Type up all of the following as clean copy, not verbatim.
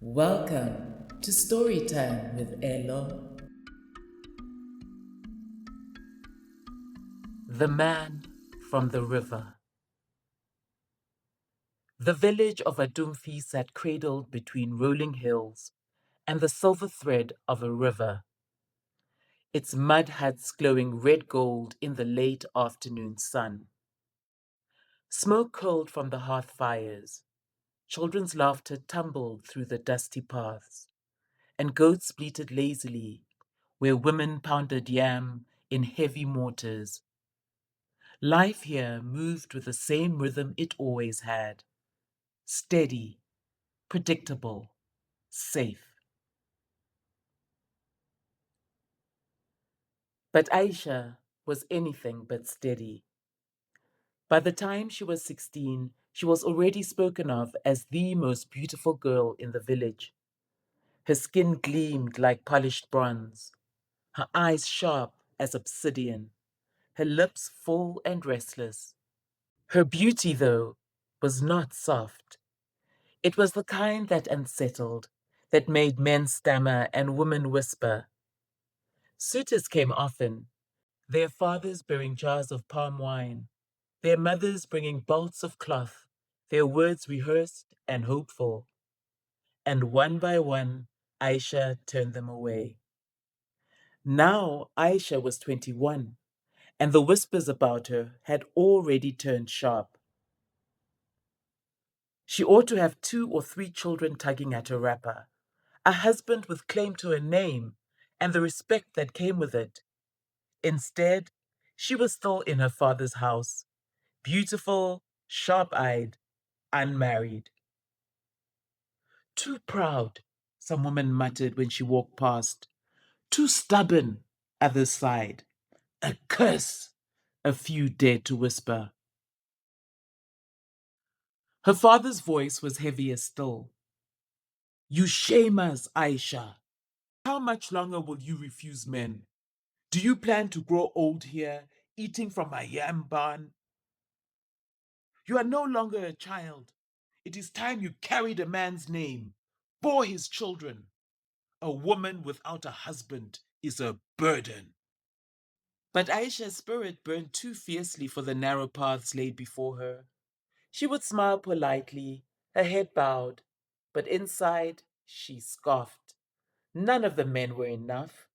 Welcome to Storytime with Elo. The Man from the River. The village of Adumfi sat cradled between rolling hills and the silver thread of a river, its mud huts glowing red gold in the late afternoon sun. Smoke curled from the hearth fires, children's laughter tumbled through the dusty paths, and goats bleated lazily where women pounded yam in heavy mortars. Life here moved with the same rhythm it always had: steady, predictable, safe. But Aisha was anything but steady. By the time she was 16, she was already spoken of as the most beautiful girl in the village. Her skin gleamed like polished bronze, her eyes sharp as obsidian, her lips full and restless. Her beauty, though, was not soft. It was the kind that unsettled, that made men stammer and women whisper. Suitors came often, their fathers bearing jars of palm wine, their mothers bringing bolts of cloth, their words rehearsed and hopeful. And one by one, Aisha turned them away. Now Aisha was 21, and the whispers about her had already turned sharp. She ought to have 2 or 3 children tugging at her wrapper, a husband with claim to a name and the respect that came with it. Instead, she was still in her father's house, beautiful, sharp-eyed, unmarried. Too proud, some woman muttered when she walked past. Too stubborn, others sighed. A curse, a few dared to whisper. Her father's voice was heavier still. You shame us, Aisha. How much longer will you refuse men? Do you plan to grow old here, eating from a yam barn? You are no longer a child. It is time you carried a man's name, bore his children. A woman without a husband is a burden. But Aisha's spirit burned too fiercely for the narrow paths laid before her. She would smile politely, her head bowed, but inside she scoffed. None of the men were enough.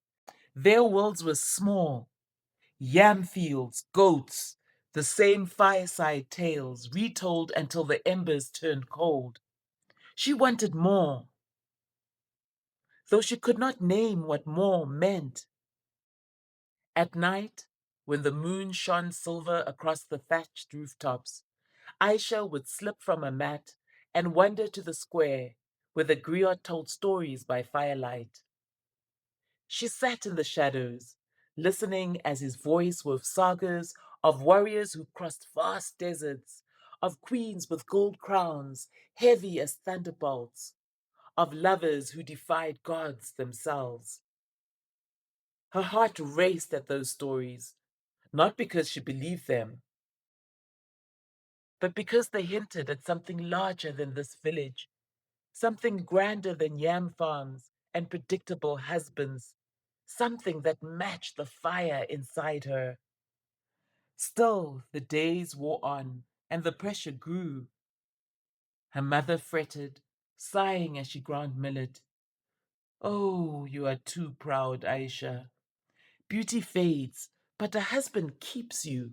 Their worlds were small. Yam fields, goats, the same fireside tales retold until the embers turned cold. She wanted more, though she could not name what more meant. At night, when the moon shone silver across the thatched rooftops, Aisha would slip from a mat and wander to the square where the griot told stories by firelight. She sat in the shadows, listening as his voice wove sagas of warriors who crossed vast deserts, of queens with gold crowns, heavy as thunderbolts, of lovers who defied gods themselves. Her heart raced at those stories, not because she believed them, but because they hinted at something larger than this village, something grander than yam farms and predictable husbands, something that matched the fire inside her. Still, the days wore on, and the pressure grew. Her mother fretted, sighing as she ground millet. Oh, you are too proud, Aisha. Beauty fades, but a husband keeps you.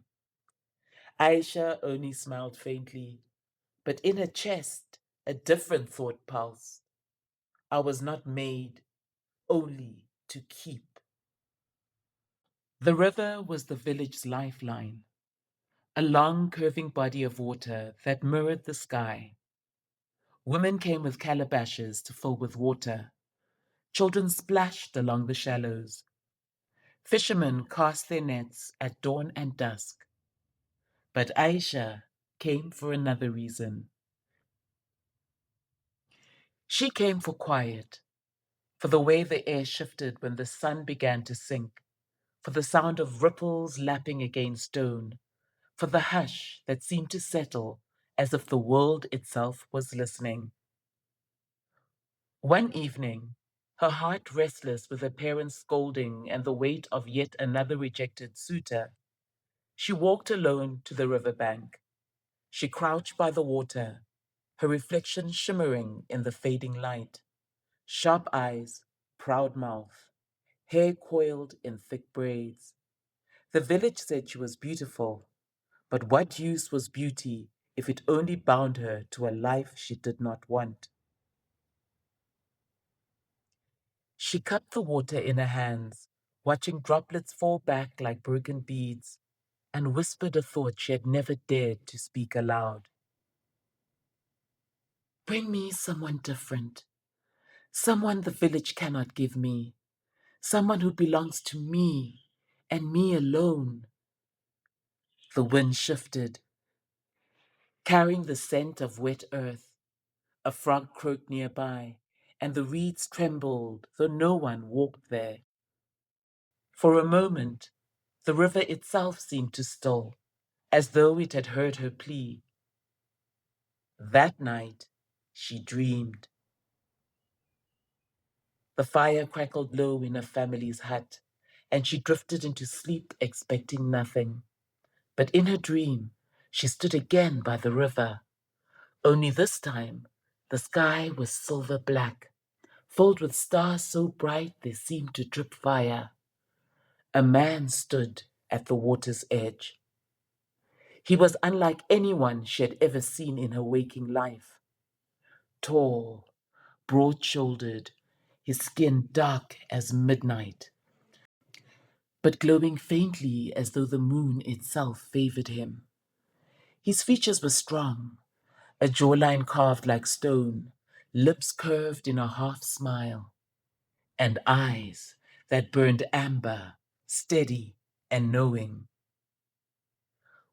Aisha only smiled faintly, but in her chest a different thought pulsed. I was not made only to keep. The river was the village's lifeline, a long curving body of water that mirrored the sky. Women came with calabashes to fill with water. Children splashed along the shallows. Fishermen cast their nets at dawn and dusk. But Aisha came for another reason. She came for quiet, for the way the air shifted when the sun began to sink, for the sound of ripples lapping against stone, for the hush that seemed to settle as if the world itself was listening. One evening, her heart restless with her parents' scolding and the weight of yet another rejected suitor, she walked alone to the river bank. She crouched by the water, her reflection shimmering in the fading light. Sharp eyes, proud mouth, hair coiled in thick braids. The village said she was beautiful, but what use was beauty if it only bound her to a life she did not want? She cupped the water in her hands, watching droplets fall back like broken beads, and whispered a thought she had never dared to speak aloud. Bring me someone different, someone the village cannot give me, someone who belongs to me and me alone. The wind shifted, carrying the scent of wet earth. A frog croaked nearby, and the reeds trembled, though no one walked there. For a moment, the river itself seemed to still, as though it had heard her plea. That night, she dreamed. The fire crackled low in her family's hut, and she drifted into sleep expecting nothing. But in her dream, she stood again by the river. Only this time, the sky was silver black, filled with stars so bright they seemed to drip fire. A man stood at the water's edge. He was unlike anyone she had ever seen in her waking life. Tall, broad-shouldered, his skin dark as midnight, but glowing faintly as though the moon itself favored him. His features were strong, a jawline carved like stone, lips curved in a half smile, and eyes that burned amber, steady and knowing.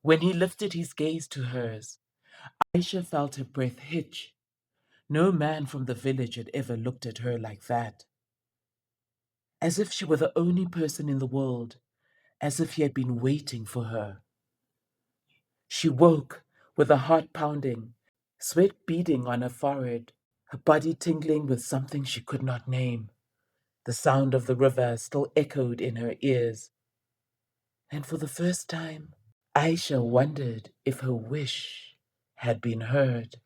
When he lifted his gaze to hers, Aisha felt her breath hitch. No man from the village had ever looked at her like that. As if she were the only person in the world, as if he had been waiting for her. She woke with her heart pounding, sweat beading on her forehead, her body tingling with something she could not name. The sound of the river still echoed in her ears. And for the first time, Aisha wondered if her wish had been heard.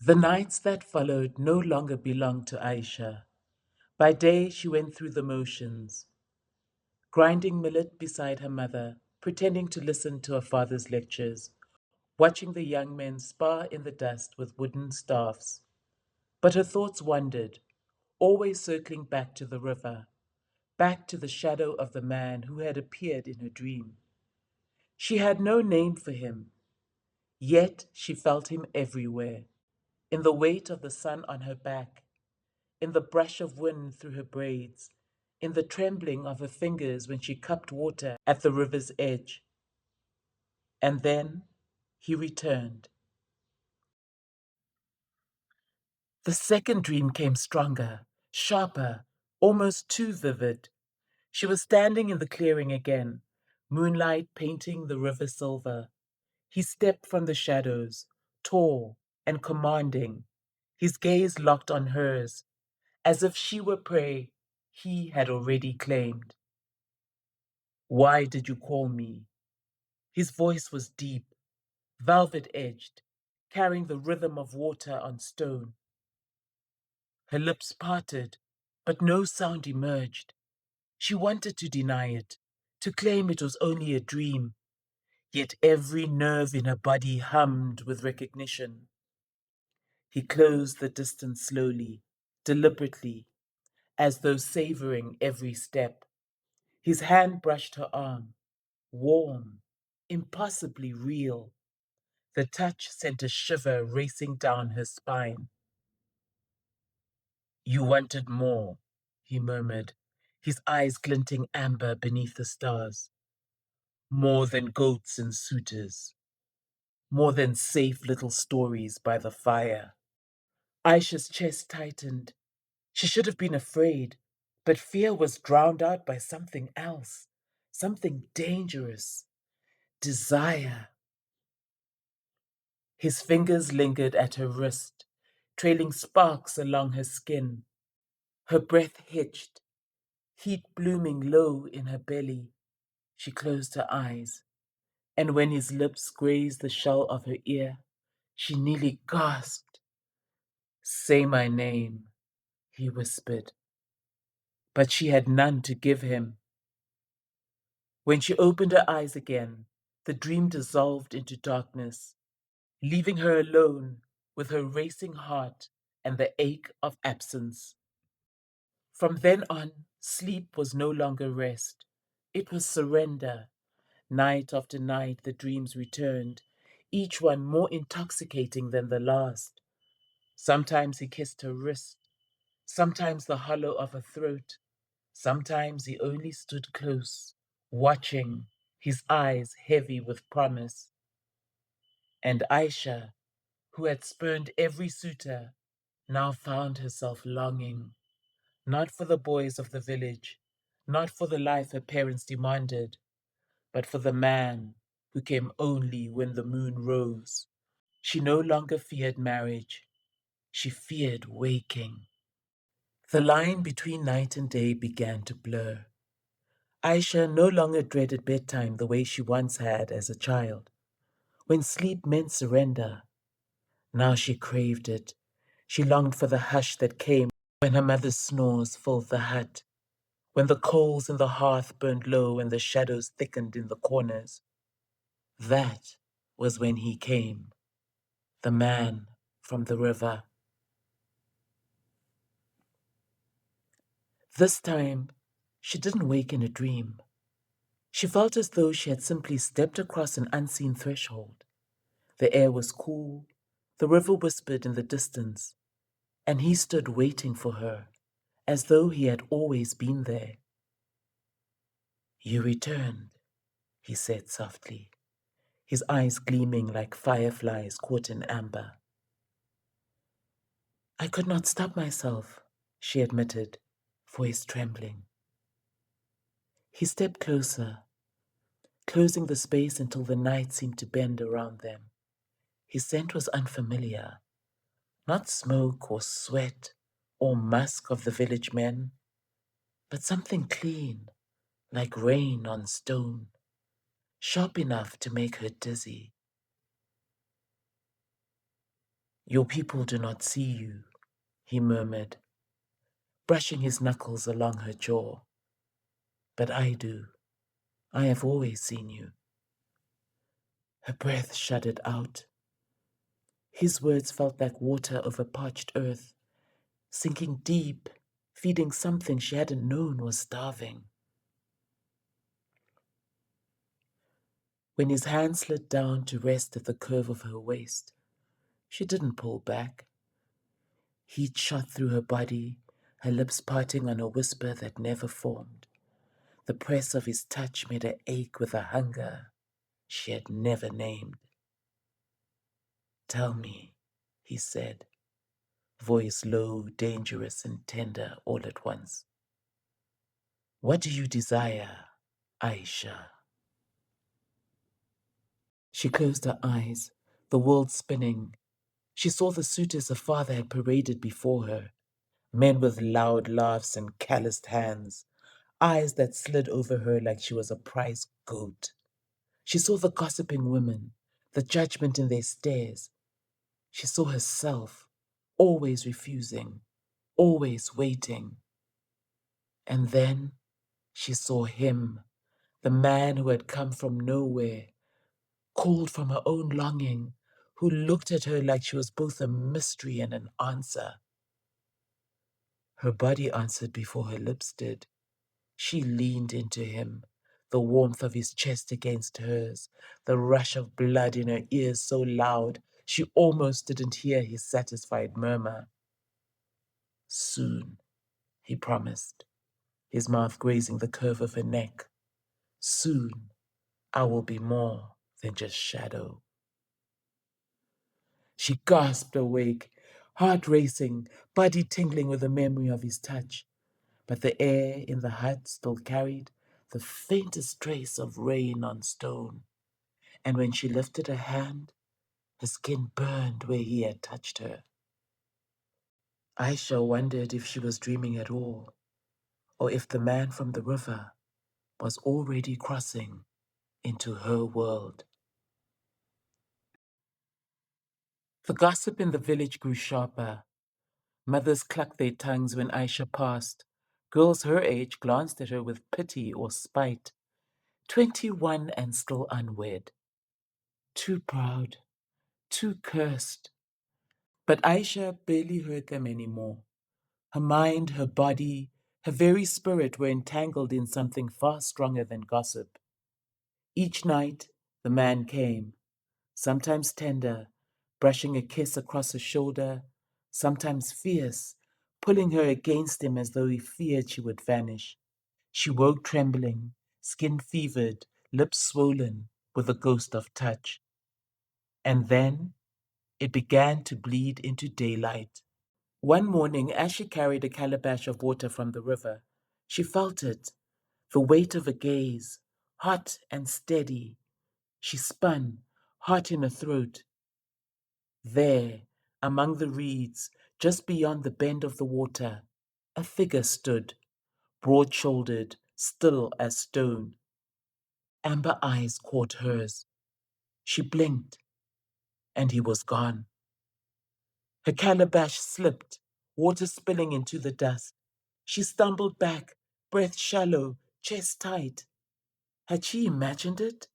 The nights that followed no longer belonged to Aisha. By day, she went through the motions, grinding millet beside her mother, pretending to listen to her father's lectures, watching the young men spar in the dust with wooden staffs. But her thoughts wandered, always circling back to the river, back to the shadow of the man who had appeared in her dream. She had no name for him, yet she felt him everywhere, in the weight of the sun on her back, in the brush of wind through her braids, in the trembling of her fingers when she cupped water at the river's edge. And then he returned. The second dream came stronger, sharper, almost too vivid. She was standing in the clearing again, moonlight painting the river silver. He stepped from the shadows, tall and commanding, his gaze locked on hers, as if she were prey he had already claimed. Why did you call me? His voice was deep, velvet edged, carrying the rhythm of water on stone. Her lips parted, but no sound emerged. She wanted to deny it, to claim it was only a dream, yet every nerve in her body hummed with recognition. He closed the distance slowly, deliberately, as though savoring every step. His hand brushed her arm, warm, impossibly real. The touch sent a shiver racing down her spine. You wanted more, he murmured, his eyes glinting amber beneath the stars. More than goats and suitors, more than safe little stories by the fire. Aisha's chest tightened. She should have been afraid, but fear was drowned out by something else, something dangerous, desire. His fingers lingered at her wrist, trailing sparks along her skin. Her breath hitched, heat blooming low in her belly. She closed her eyes, and when his lips grazed the shell of her ear, she nearly gasped. "Say my name," he whispered, but she had none to give him. When she opened her eyes again, the dream dissolved into darkness, leaving her alone with her racing heart and the ache of absence. From then on, sleep was no longer rest. It was surrender. Night after night, the dreams returned, each one more intoxicating than the last. Sometimes he kissed her wrist, sometimes the hollow of her throat. Sometimes he only stood close, watching, his eyes heavy with promise. And Aisha, who had spurned every suitor, now found herself longing, not for the boys of the village, not for the life her parents demanded, but for the man who came only when the moon rose. She no longer feared marriage, she feared waking. The line between night and day began to blur. Aisha no longer dreaded bedtime the way she once had as a child, when sleep meant surrender. Now she craved it. She longed for the hush that came when her mother's snores filled the hut, when the coals in the hearth burned low and the shadows thickened in the corners. That was when he came, the man from the river. This time, she didn't wake in a dream. She felt as though she had simply stepped across an unseen threshold. The air was cool, the river whispered in the distance, and he stood waiting for her, as though he had always been there. "You returned," he said softly, his eyes gleaming like fireflies caught in amber. "I could not stop myself," she admitted, voice trembling. He stepped closer, closing the space until the night seemed to bend around them. His scent was unfamiliar, not smoke or sweat or musk of the village men, but something clean, like rain on stone, sharp enough to make her dizzy. "Your people do not see you," he murmured, brushing his knuckles along her jaw. "But I do. I have always seen you." Her breath shuddered out. His words felt like water over parched earth, sinking deep, feeding something she hadn't known was starving. When his hand slid down to rest at the curve of her waist, she didn't pull back. Heat shot through her body, her lips parting on a whisper that never formed. The press of his touch made her ache with a hunger she had never named. "Tell me," he said, voice low, dangerous, and tender all at once. "What do you desire, Aisha?" She closed her eyes, the world spinning. She saw the suitors her father had paraded before her, men with loud laughs and calloused hands, eyes that slid over her like she was a prize goat. She saw the gossiping women, the judgment in their stares. She saw herself, always refusing, always waiting. And then she saw him, the man who had come from nowhere, called from her own longing, who looked at her like she was both a mystery and an answer. Her body answered before her lips did. She leaned into him, the warmth of his chest against hers, the rush of blood in her ears so loud she almost didn't hear his satisfied murmur. "Soon," he promised, his mouth grazing the curve of her neck. "Soon, I will be more than just shadow." She gasped awake, heart racing, body tingling with the memory of his touch. But the air in the hut still carried the faintest trace of rain on stone. And when she lifted her hand, her skin burned where he had touched her. Aisha wondered if she was dreaming at all, or if the man from the river was already crossing into her world. The gossip in the village grew sharper. Mothers clucked their tongues when Aisha passed. Girls her age glanced at her with pity or spite. 21 and still unwed. Too proud, too cursed. But Aisha barely heard them anymore. Her mind, her body, her very spirit were entangled in something far stronger than gossip. Each night, the man came, sometimes tender, brushing a kiss across her shoulder, sometimes fierce, pulling her against him as though he feared she would vanish. She woke trembling, skin fevered, lips swollen with a ghost of touch. And then it began to bleed into daylight. One morning, as she carried a calabash of water from the river, she felt it, the weight of a gaze, hot and steady. She spun, heart in her throat. There, among the reeds, just beyond the bend of the water, a figure stood, broad-shouldered, still as stone. Amber eyes caught hers. She blinked, and he was gone. Her calabash slipped, water spilling into the dust. She stumbled back, breath shallow, chest tight. Had she imagined it?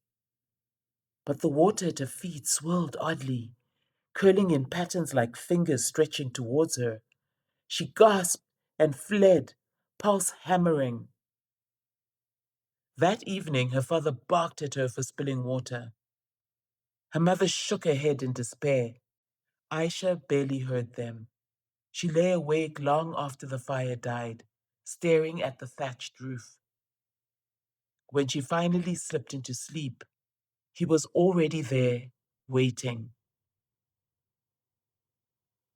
But the water at her feet swirled oddly, curling in patterns like fingers stretching towards her. She gasped and fled, pulse hammering. That evening, her father barked at her for spilling water. Her mother shook her head in despair. Aisha barely heard them. She lay awake long after the fire died, staring at the thatched roof. When she finally slipped into sleep, he was already there, waiting.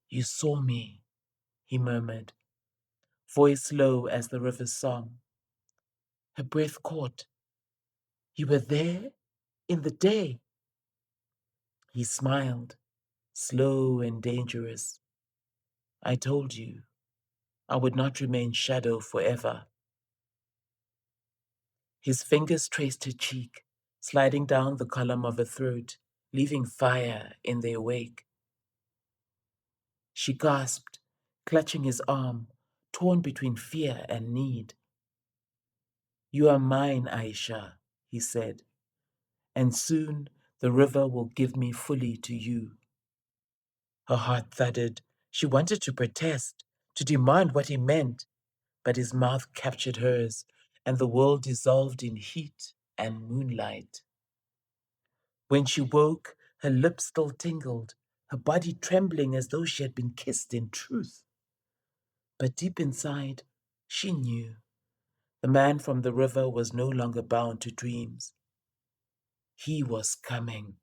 "You saw me," he murmured, voice low as the river's song. Her breath caught. "You were there in the day." He smiled, slow and dangerous. "I told you I would not remain shadow forever." His fingers traced her cheek, sliding down the column of her throat, leaving fire in their wake. She gasped, clutching his arm, torn between fear and need. "You are mine, Aisha," he said, "and soon the river will give me fully to you." Her heart thudded. She wanted to protest, to demand what he meant, but his mouth captured hers, and the world dissolved in heat and moonlight. When she woke, her lips still tingled, her body trembling as though she had been kissed in truth. But deep inside, she knew the man from the river was no longer bound to dreams. He was coming.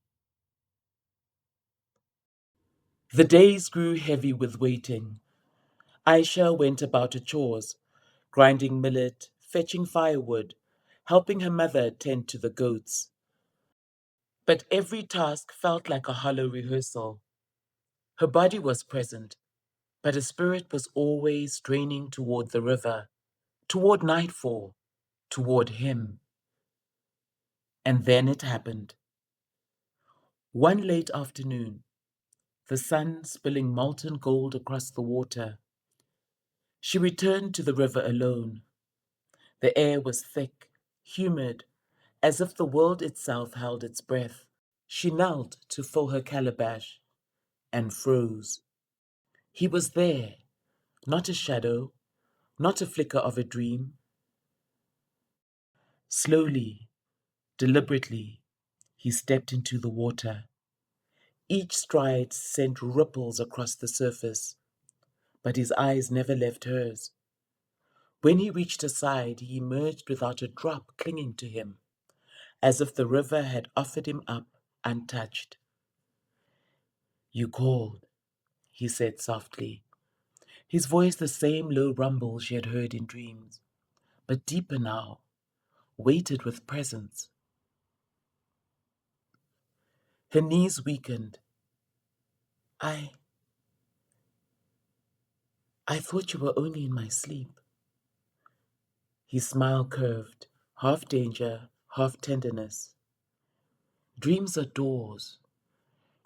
The days grew heavy with waiting. Aisha went about her chores, grinding millet, fetching firewood, helping her mother tend to the goats. But every task felt like a hollow rehearsal. Her body was present, but her spirit was always straining toward the river, toward nightfall, toward him. And then it happened. One late afternoon, the sun spilling molten gold across the water, she returned to the river alone. The air was thick, humid, as if the world itself held its breath. She knelt to fill her calabash and froze. He was there, not a shadow, not a flicker of a dream. Slowly, deliberately, he stepped into the water. Each stride sent ripples across the surface, but his eyes never left hers. When he reached her side, he emerged without a drop clinging to him, as if the river had offered him up untouched. "You called," he said softly, his voice the same low rumble she had heard in dreams, but deeper now, weighted with presence. Her knees weakened. I I thought you were only in my sleep. His smile curved, half danger, half tenderness. Dreams are doors.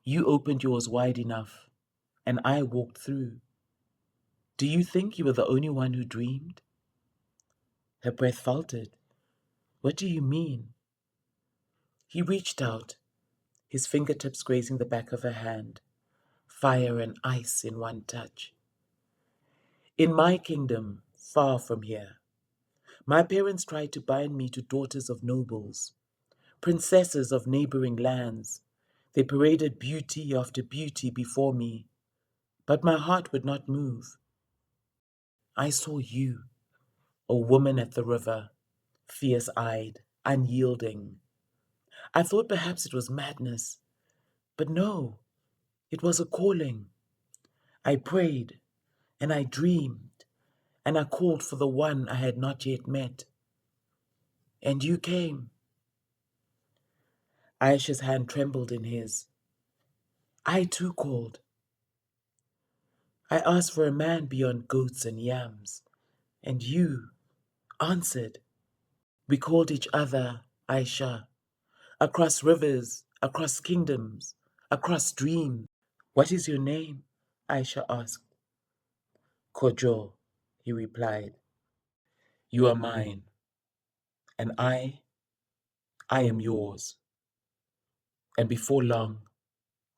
You opened yours wide enough, and I walked through. Do you think you were the only one who dreamed? Her breath faltered. What do you mean? He reached out, his fingertips grazing the back of her hand, fire and ice in one touch. In my kingdom, far from here, my parents tried to bind me to daughters of nobles, princesses of neighboring lands. They paraded beauty after beauty before me, but my heart would not move. I saw you, a woman at the river, fierce-eyed, unyielding. I thought perhaps it was madness, but no, it was a calling. I prayed, and I dreamed, and I called for the one I had not yet met. And you came. Aisha's hand trembled in his. I too called. I asked for a man beyond goats and yams, and you answered. We called each other Aisha, across rivers, across kingdoms, across dreams. What is your name? Aisha asked. Kojo, he replied. You are mine, and I am yours. And before long,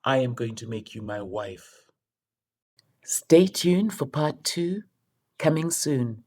I am going to make you my wife. Stay tuned for part 2, coming soon.